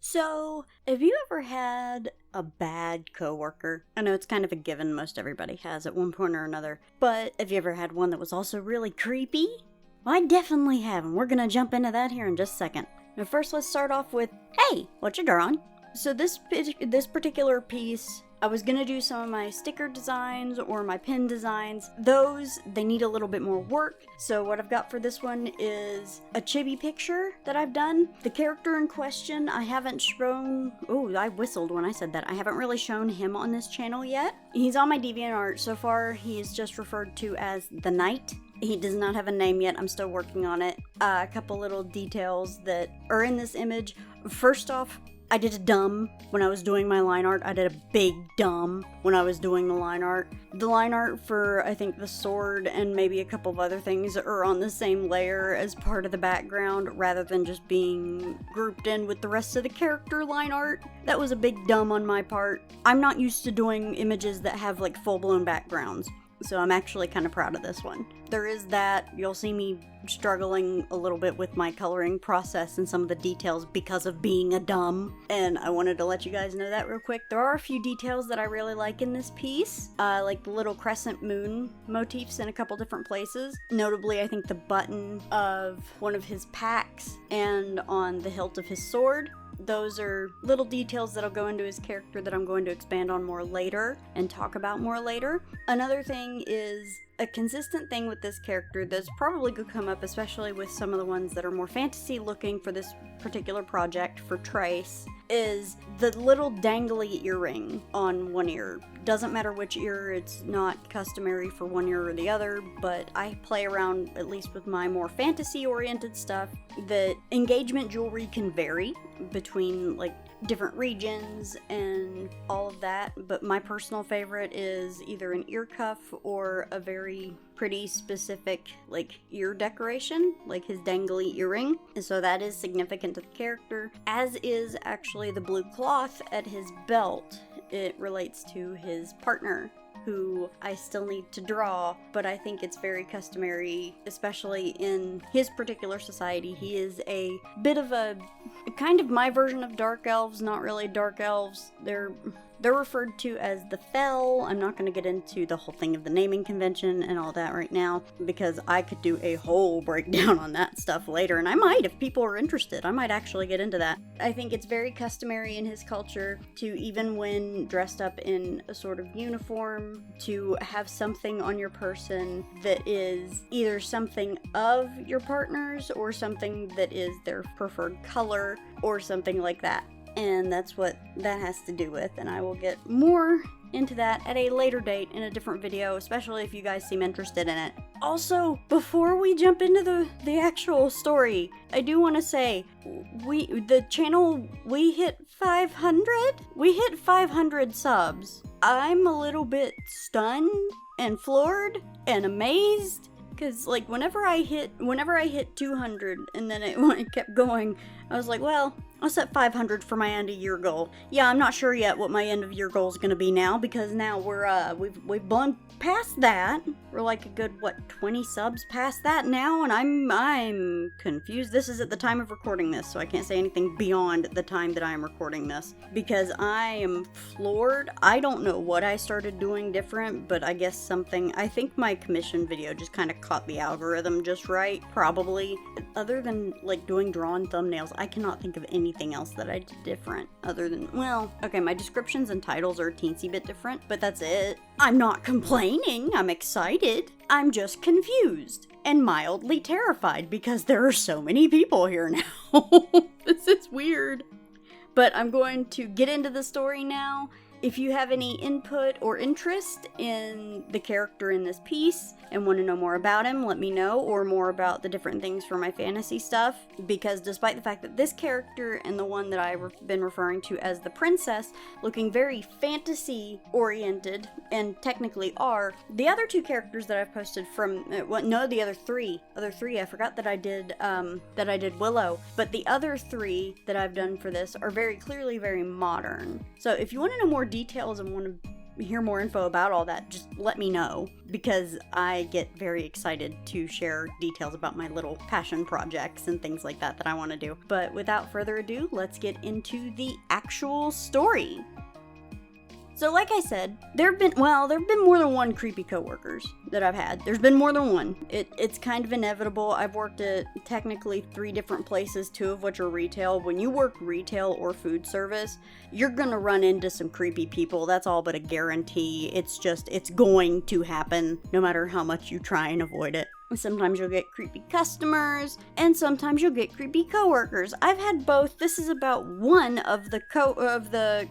So, have you ever had a bad coworker? I know it's kind of a given, most everybody has at one point or another, but have you ever had one that was also really creepy? Well, I definitely have, and we're gonna jump into that here in just a second. Now first, let's start off with, hey, what you drawing? So this particular piece, I was gonna do some of my sticker designs or my pin designs. Those, they need a little bit more work. So what I've got for this one is a chibi picture that I've done. The character in question, I haven't shown, oh, I whistled when I said that. I haven't really shown him on this channel yet. He's on my DeviantArt. So far, he is just referred to as the Knight. He does not have a name yet. I'm still working on it. A couple little details that are in this image. First off, I did a dumb when I was doing my line art. I did a big dumb when I was doing the line art. The line art for, I think, the sword and maybe a couple of other things are on the same layer as part of the background rather than just being grouped in with the rest of the character line art. That was a big dumb on my part. I'm not used to doing images that have like full-blown backgrounds, so I'm actually kind of proud of this one. There is that. You'll see me struggling a little bit with my coloring process and some of the details because of being a dumb, and I wanted to let you guys know that real quick. There are a few details that I really like in this piece, like the little crescent moon motifs in a couple different places. Notably, I think the button of one of his packs and on the hilt of his sword. Those are little details that'll go into his character that I'm going to expand on more later and talk about more later. Another thing is a consistent thing with this character that's probably going to come up, especially with some of the ones that are more fantasy looking for this particular project for Trace, is the little dangly earring on one ear. Doesn't matter which ear, it's not customary for one ear or the other, but I play around, at least with my more fantasy-oriented stuff, that engagement jewelry can vary between, like, different regions and all of that, but my personal favorite is either an ear cuff or a very pretty specific like ear decoration, like his dangly earring. And so that is significant to the character, as is actually the blue cloth at his belt. It relates to his partner, who I still need to draw, but I think it's very customary, especially in his particular society. He is a bit of a kind of my version of dark elves, not really dark elves. They're referred to as the Fell. I'm not going to get into the whole thing of the naming convention and all that right now, because I could do a whole breakdown on that stuff later, and I might, if people are interested, I might actually get into that. I think it's very customary in his culture to, even when dressed up in a sort of uniform, to have something on your person that is either something of your partner's or something that is their preferred color or something like that. And that's what that has to do with, and I will get more into that at a later date in a different video, especially if you guys seem interested in it. Also, before we jump into the actual story, I do want to say, the channel, we hit 500? We hit 500 subs. I'm a little bit stunned and floored and amazed, because like whenever I hit 200 and then it kept going, I was like, well, I'll set 500 for my end of year goal. Yeah, I'm not sure yet what my end of year goal is going to be now, because now we've blown past that. We're like a good 20 subs past that now, and I'm confused. This is at the time of recording this, so I can't say anything beyond the time that I am recording this, because I am floored. I don't know what I started doing different, but I guess I think my commission video just kind of caught the algorithm just right, probably. Other than like doing drawn thumbnails, I cannot think of anything else that I did different, other than, well, okay, my descriptions and titles are a teensy bit different, but that's it. I'm not complaining, I'm excited. I'm just confused and mildly terrified because there are so many people here now. This is weird. But I'm going to get into the story now. If you have any input or interest in the character in this piece and want to know more about him, let me know, or more about the different things for my fantasy stuff, because despite the fact that this character and the one that I've been referring to as the princess looking very fantasy oriented and technically are, the other two characters that I've posted from, the other three, I forgot that I did Willow, but the other three that I've done for this are very clearly very modern. So if you want to know more details and want to hear more info about all that, just let me know, because I get very excited to share details about my little passion projects and things like that I want to do. But without further ado, let's get into the actual story. So like I said, there have been more than one creepy coworkers that I've had. There's been more than one. It's kind of inevitable. I've worked at technically 3 different places, 2 of which are retail. When you work retail or food service, you're gonna run into some creepy people. That's all but a guarantee. It's going to happen no matter how much you try and avoid it. Sometimes you'll get creepy customers, and sometimes you'll get creepy coworkers. I've had both. This is about one of the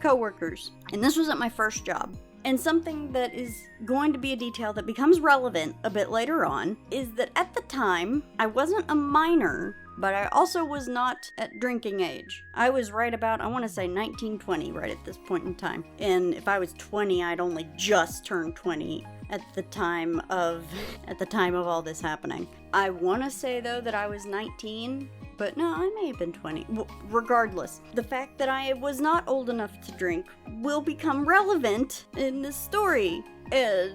coworkers, and this was at my first job. And something that is going to be a detail that becomes relevant a bit later on is that at the time, I wasn't a minor, but I also was not at drinking age. I was right about, I want to say 19, 20 right at this point in time. And if I was 20, I'd only just turned 20 at the time of all this happening. I want to say though that I was 19, but no, I may have been 20. Regardless, the fact that I was not old enough to drink will become relevant in this story. I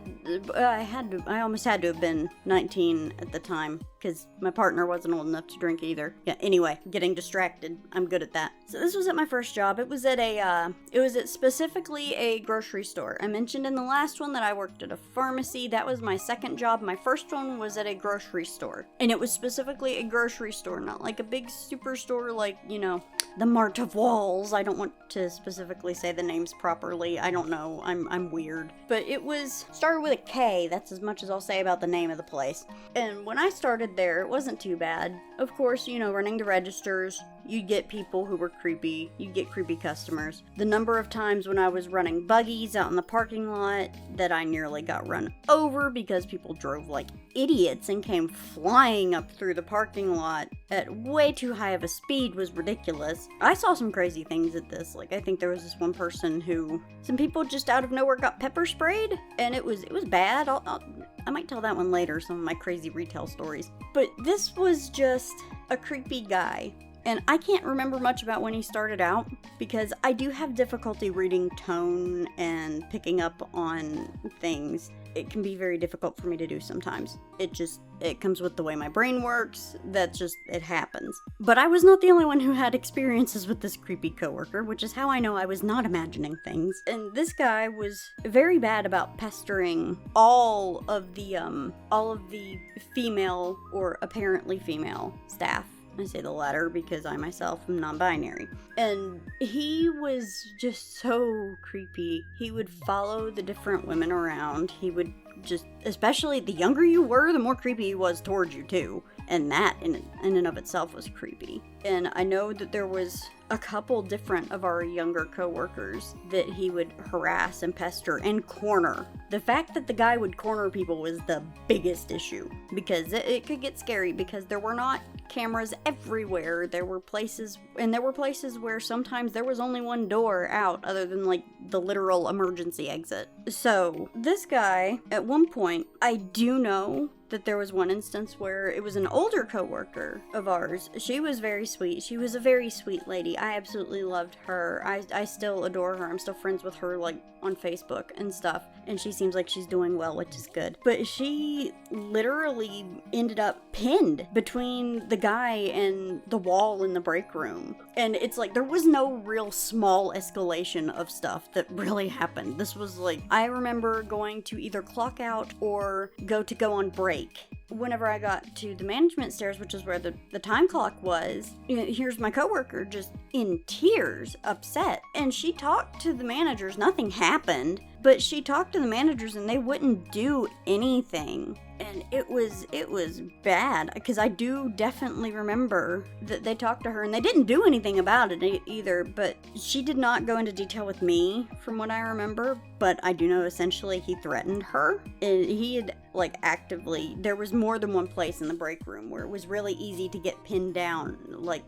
almost had to have been 19 at the time, because my partner wasn't old enough to drink either. Yeah, anyway, getting distracted. I'm good at that. So this was at my first job. It was at specifically a grocery store. I mentioned in the last one that I worked at a pharmacy. That was my second job. My first one was at a grocery store. And it was specifically a grocery store, not like a big superstore like, the Mart of Walls. I don't want to specifically say the names properly. I don't know. I'm weird. But it started with a K. That's as much as I'll say about the name of the place. And when I started there, it wasn't too bad. Of course, running the registers, you'd get people who were creepy. You'd get creepy customers. The number of times when I was running buggies out in the parking lot that I nearly got run over because people drove like idiots and came flying up through the parking lot at way too high of a speed was ridiculous. I saw some crazy things at this. Like, I think there was this one person some people just out of nowhere got pepper sprayed, and it was bad. I might tell that one later, some of my crazy retail stories. But this was just a creepy guy. And I can't remember much about when he started out, because I do have difficulty reading tone and picking up on things. It can be very difficult for me to do sometimes. It comes with the way my brain works. It happens. But I was not the only one who had experiences with this creepy coworker, which is how I know I was not imagining things. And this guy was very bad about pestering all of the female or apparently female staff. I say the latter because I myself am non-binary. And he was just so creepy. He would follow the different women around. He would especially the younger you were, the more creepy he was towards you too. And that in and of itself was creepy. And I know that there was a couple different of our younger coworkers that he would harass and pester and corner. The fact that the guy would corner people was the biggest issue, because it could get scary, because there were not cameras everywhere. There were places where sometimes there was only one door out other than like the literal emergency exit. So this guy, at one point, I do know that there was one instance where it was an older coworker of ours. She was very sweet. She was a very sweet lady. I absolutely loved her. I still adore her. I'm still friends with her, like, on Facebook and stuff. And she seems like she's doing well, which is good. But she literally ended up pinned between the guy and the wall in the break room. And it's like, there was no real small escalation of stuff that really happened. This was like, I remember going to either clock out or go on break. Whenever I got to the management stairs, which is where the time clock was, here's my coworker just in tears, upset. And she talked to the managers. Nothing happened, but she talked to the managers and they wouldn't do anything. And it was bad, because I do definitely remember that they talked to her and they didn't do anything about it either, but she did not go into detail with me from what I remember, but I do know essentially he threatened her. And he had actively, there was more than one place in the break room where it was really easy to get pinned down,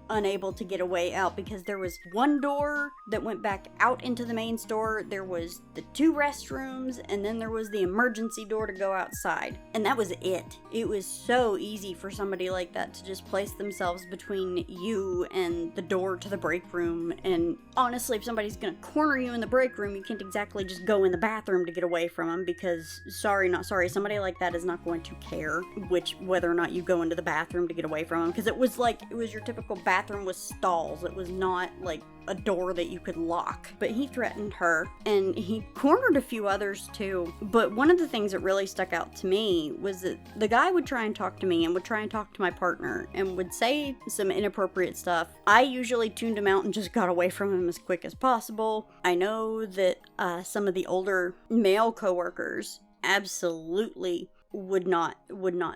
unable to get a way out, because there was one door that went back out into the main store, there was the two restrooms, and then there was the emergency door to go outside. And that was it. It was so easy for somebody like that to just place themselves between you and the door to the break room. And honestly, if somebody's gonna corner you in the break room, you can't exactly just go in the bathroom to get away from them, because sorry, not sorry, somebody like that is not going to care whether or not you go into the bathroom to get away from them, because it was your typical bathroom with stalls. It was not like a door that you could lock. But he threatened her, and he cornered a few others too. But one of the things that really stuck out to me was that the guy would try and talk to me, and would try and talk to my partner, and would say some inappropriate stuff. I usually tuned him out and just got away from him as quick as possible. I know that some of the older male coworkers absolutely would not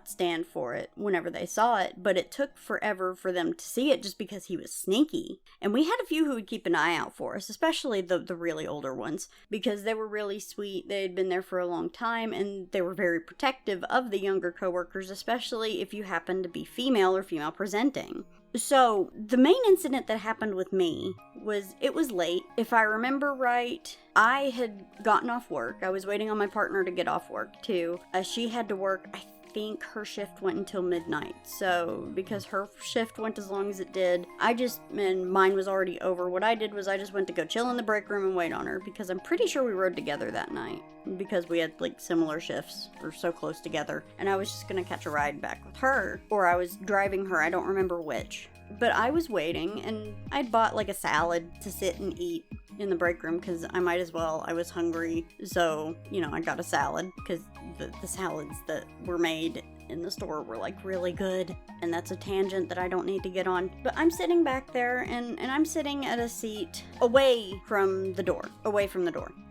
stand for it whenever they saw it, but it took forever for them to see it just because he was sneaky. And we had a few who would keep an eye out for us, especially the really older ones, because they were really sweet. They had been there for a long time, and they were very protective of the younger coworkers, especially if you happened to be female or female presenting. So the main incident that happened with me was, it was late. If I remember right, I had gotten off work. I was waiting on my partner to get off work too. She had to work, I think her shift went until midnight. So because her shift went as long as it did, and mine was already over, what I did was I just went to go chill in the break room and wait on her, because I'm pretty sure we rode together that night, because we had like similar shifts. We're so close together. And I was just gonna catch a ride back with her, or I was driving her, I don't remember which. But I was waiting, and I'd bought like a salad to sit and eat in the break room, because I might as well. I was hungry, so, I got a salad, because the salads that were made in the store were like really good. And that's a tangent that I don't need to get on. But I'm sitting back there, and I'm sitting at a seat away from the door.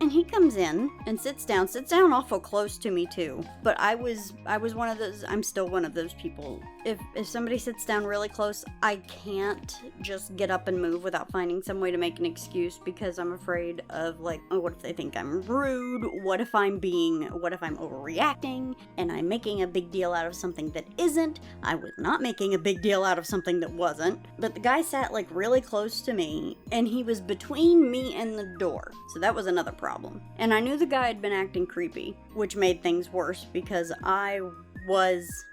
And he comes in and sits down awful close to me too. But I was one of those, I'm still one of those people. If somebody sits down really close, I can't just get up and move without finding some way to make an excuse, because I'm afraid of like, oh, what if they think I'm rude? What if I'm overreacting and I'm making a big deal out of something that isn't? I was not making a big deal out of something that wasn't. But the guy sat like really close to me, and he was between me and the door. So that was another problem. And I knew the guy had been acting creepy, which made things worse, because I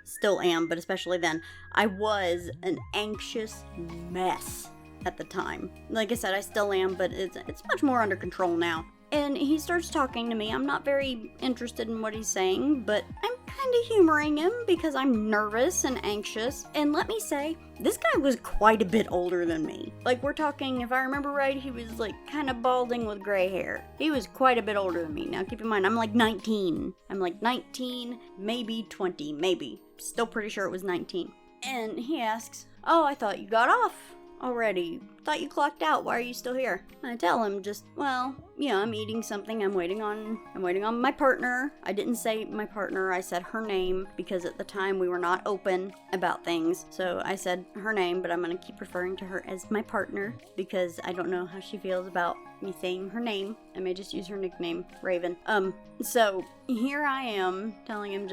still am, but especially then, I was an anxious mess at the time. Like I said, I still am, but it's much more under control now. And he starts talking to me. I'm not very interested in what he's saying, but I'm kind of humoring him because I'm nervous and anxious. And let me say, this guy was quite a bit older than me. Like, we're talking, if I remember right, he was like kind of balding with gray hair. He was quite a bit older than me. Now keep in mind, I'm like 19. Maybe 20, maybe. Still pretty sure it was 19. And he asks, "Oh, I thought you got off already. Thought you clocked out. Why are you still here?" I tell him I'm eating something. I'm waiting on my partner. I didn't say my partner. I said her name, because at the time we were not open about things. So I said her name, but I'm going to keep referring to her as my partner, because I don't know how she feels about me saying her name. I may just use her nickname, Raven. So here I am telling him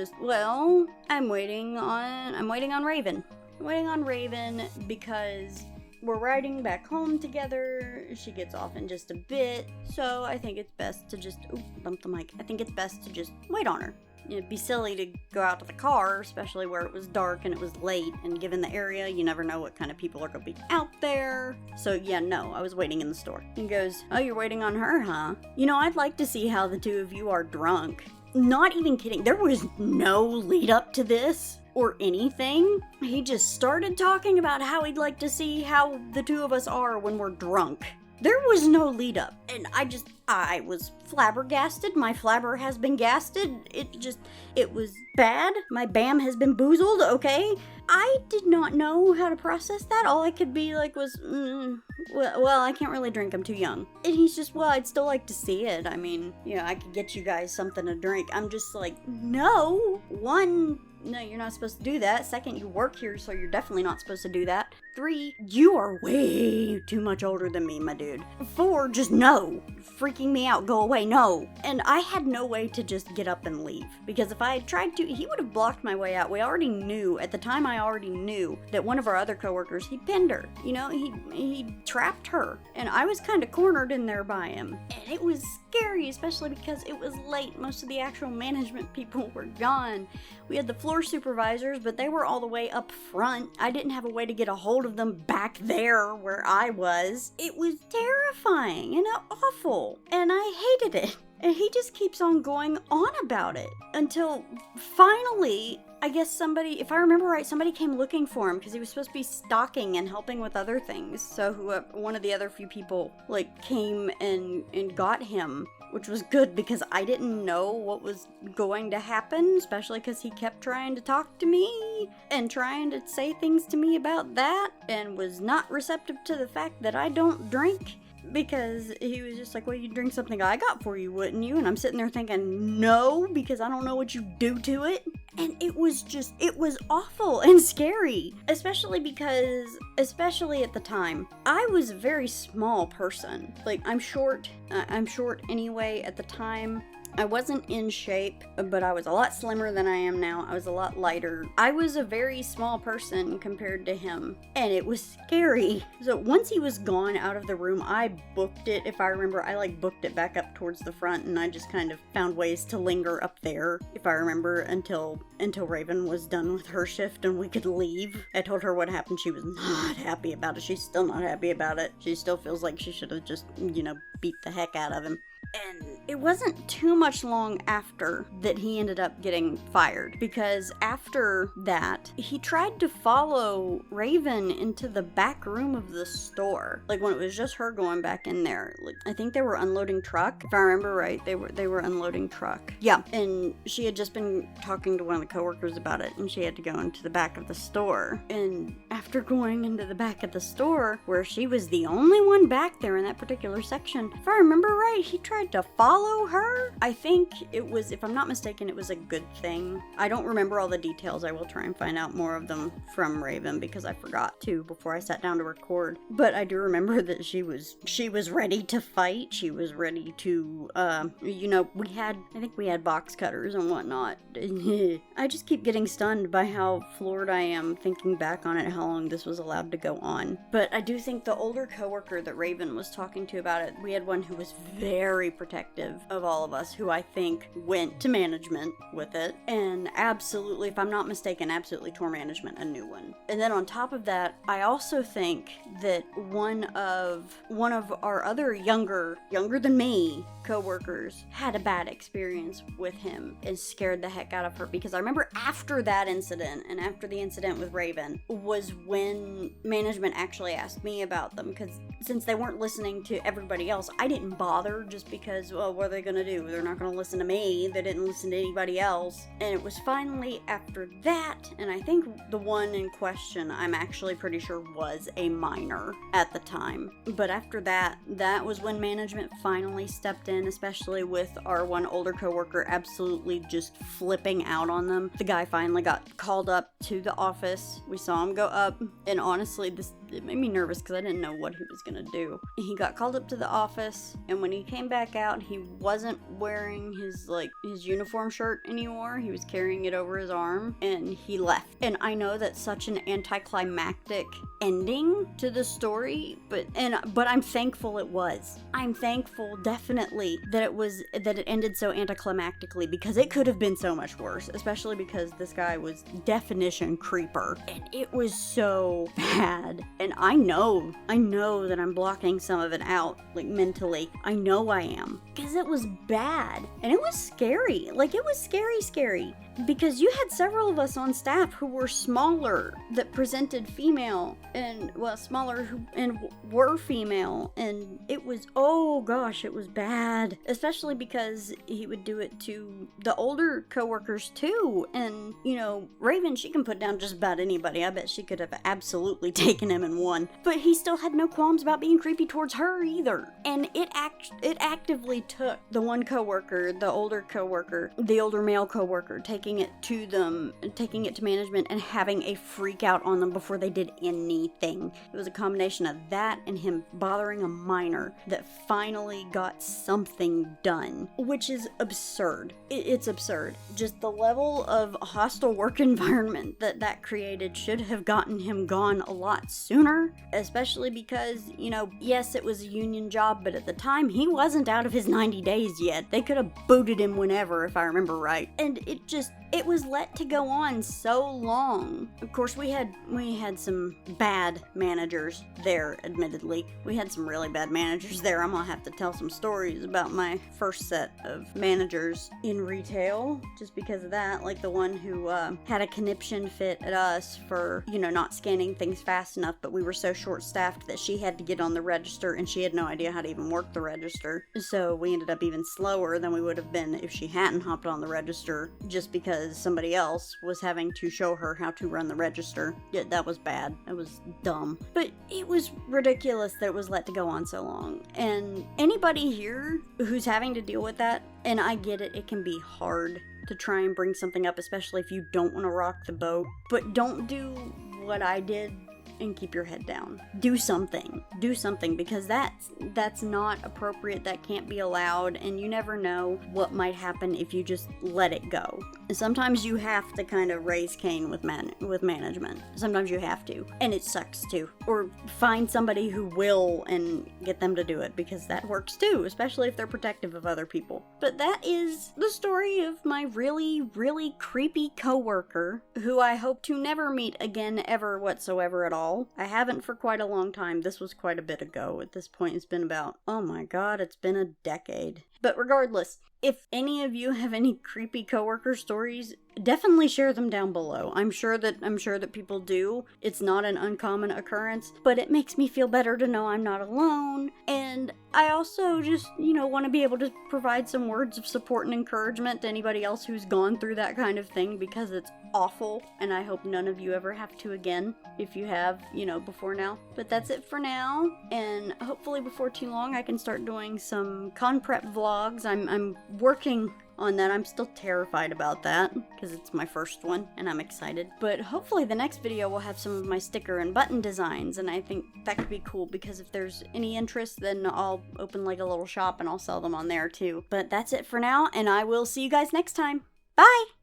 I'm waiting on Raven. I'm waiting on Raven because we're riding back home together. She gets off in just a bit, so I think it's best to just bump the mic. I think it's best to just wait on her. It'd be silly to go out to the car, especially where it was dark and it was late, and given the area, you never know what kind of people are gonna be out there. So yeah, no, I was waiting in the store. He goes, "Oh, you're waiting on her, huh? I'd like to see how the two of you are drunk." Not even kidding. There was no lead up to this or anything. He just started talking about how he'd like to see how the two of us are when we're drunk. There was no lead up, and I was flabbergasted. My flabber has been gasted. It was bad. My bam has been boozled, okay? I did not know how to process that. All I could be like was, well, I can't really drink, I'm too young. And he's just, "Well, I'd still like to see it. I mean, I could get you guys something to drink." I'm just like, no. One, no, you're not supposed to do that. Second, you work here, so you're definitely not supposed to do that. 3, you are way too much older than me, my dude. 4, just no. Freaking me out, go away, no. And I had no way to just get up and leave, because if I had tried to, he would have blocked my way out. We already knew, at the time I already knew that one of our other coworkers, he pinned her. You know, he trapped her, and I was kind of cornered in there by him. And it was scary, especially because it was late. Most of the actual management people were gone. We had the floor supervisors, but they were all the way up front. I didn't have a way to get a hold of them back there where I was. It was terrifying and awful, and I hated it. And he just keeps on going on about it until finally, I guess somebody, if I remember right, somebody came looking for him because he was supposed to be stalking and helping with other things. So one of the other few people came and got him, which was good because I didn't know what was going to happen, especially because he kept trying to talk to me and trying to say things to me about that and was not receptive to the fact that I don't drink. Because he was just like, well, you'd drink something I got for you, wouldn't you? And I'm sitting there thinking, no, because I don't know what you do to it. And it was awful and scary. Especially at the time, I was a very small person. I'm short anyway at the time. I wasn't in shape, but I was a lot slimmer than I am now. I was a lot lighter. I was a very small person compared to him, and it was scary. So once he was gone out of the room, I booked it. If I remember, I booked it back up towards the front, and I just kind of found ways to linger up there, if I remember, until Raven was done with her shift and we could leave. I told her what happened. She was not happy about it. She's still not happy about it. She still feels like she should have just, beat the heck out of him. And it wasn't too much long after that he ended up getting fired, because after that, he tried to follow Raven into the back room of the store. When it was just her going back in there. I think they were unloading truck. If I remember right, they were unloading truck. Yeah, and she had just been talking to one of the coworkers about it, and she had to go into the back of the store. And after going into the back of the store, where she was the only one back there in that particular section, if I remember right, he tried to follow her. I think it was, if I'm not mistaken, it was a good thing. I don't remember all the details. I will try and find out more of them from Raven because I forgot to before I sat down to record. But I do remember that she was ready to fight. She was ready to, I think we had box cutters and whatnot. I just keep getting stunned by how floored I am thinking back on it, how long this was allowed to go on. But I do think the older coworker that Raven was talking to about it, we had one who was very protective of all of us, who I think went to management with it, and absolutely, if I'm not mistaken, absolutely tore management a new one. And then on top of that, I also think that one of our other younger than me coworkers had a bad experience with him and scared the heck out of her, because I remember after that incident and after the incident with Raven was when management actually asked me about them, because since they weren't listening to everybody else, I didn't bother just because, well, what are they gonna do? They're not gonna listen to me. They didn't listen to anybody else. And it was finally after that, and I think the one in question, I'm actually pretty sure was a minor at the time. But after that was when management finally stepped in, especially with our one older coworker absolutely just flipping out on them. The guy finally got called up to the office. We saw him go up, and honestly, it made me nervous because I didn't know what he was gonna do. He got called up to the office, and when he came back out, he wasn't wearing his uniform shirt anymore. He was carrying it over his arm, and he left. And I know that's such an anticlimactic ending to the story, but I'm thankful it was. I'm thankful definitely that it ended so anticlimactically, because it could have been so much worse, especially because this guy was definition creeper, and it was so bad. And I know that I'm blocking some of it out, mentally. I know I am. Because it was bad. And it was scary. It was scary. Because you had several of us on staff who were smaller, that presented female, and, smaller and were female. And it was, oh gosh, it was bad. Especially because he would do it to the older coworkers too. And, Raven, she can put down just about anybody. I bet she could have absolutely taken him in one. But he still had no qualms about being creepy towards her either. And it actively took the one coworker, the older male coworker, taking it to management and having a freak out on them before they did anything. It was a combination of that and him bothering a minor that finally got something done, which is absurd. It's absurd. Just the level of hostile work environment that created should have gotten him gone a lot sooner, especially because, yes, it was a union job, but at the time he wasn't out of his 90 days yet. They could have booted him whenever, if I remember right. And it was let to go on so long. Of course, we had some bad managers there, admittedly. We had some really bad managers there. I'm gonna have to tell some stories about my first set of managers in retail, just because of that. Like the one who had a conniption fit at us for, not scanning things fast enough, but we were so short-staffed that she had to get on the register, and she had no idea how to even work the register. So we ended up even slower than we would have been if she hadn't hopped on the register, just because somebody else was having to show her how to run the register. Yeah, that was bad. That was dumb. But it was ridiculous that it was let to go on so long. And anybody here who's having to deal with that, and I get it, it can be hard to try and bring something up, especially if you don't want to rock the boat, but don't do what I did and keep your head down. Do something, because that's not appropriate. That can't be allowed, and you never know what might happen if you just let it go. Sometimes you have to kind of raise Cain with management. Sometimes you have to, and it sucks too. Or find somebody who will and get them to do it, because that works too, especially if they're protective of other people. But that is the story of my really, really creepy coworker, who I hope to never meet again ever whatsoever at all. I haven't for quite a long time. This was quite a bit ago. At this point, it's been about, oh my god, it's been a decade. But regardless, if any of you have any creepy coworker stories, definitely share them down below. I'm sure that people do. It's not an uncommon occurrence, but it makes me feel better to know I'm not alone. And I also just, want to be able to provide some words of support and encouragement to anybody else who's gone through that kind of thing, because it's awful, and I hope none of you ever have to again, if you have, before now. But that's it for now, and hopefully before too long I can start doing some con prep vlogs. I'm working on that. I'm still terrified about that, because it's my first one, and I'm excited. But hopefully the next video will have some of my sticker and button designs, and I think that could be cool, because if there's any interest, then I'll open like a little shop and I'll sell them on there too. But that's it for now, and I will see you guys next time. Bye!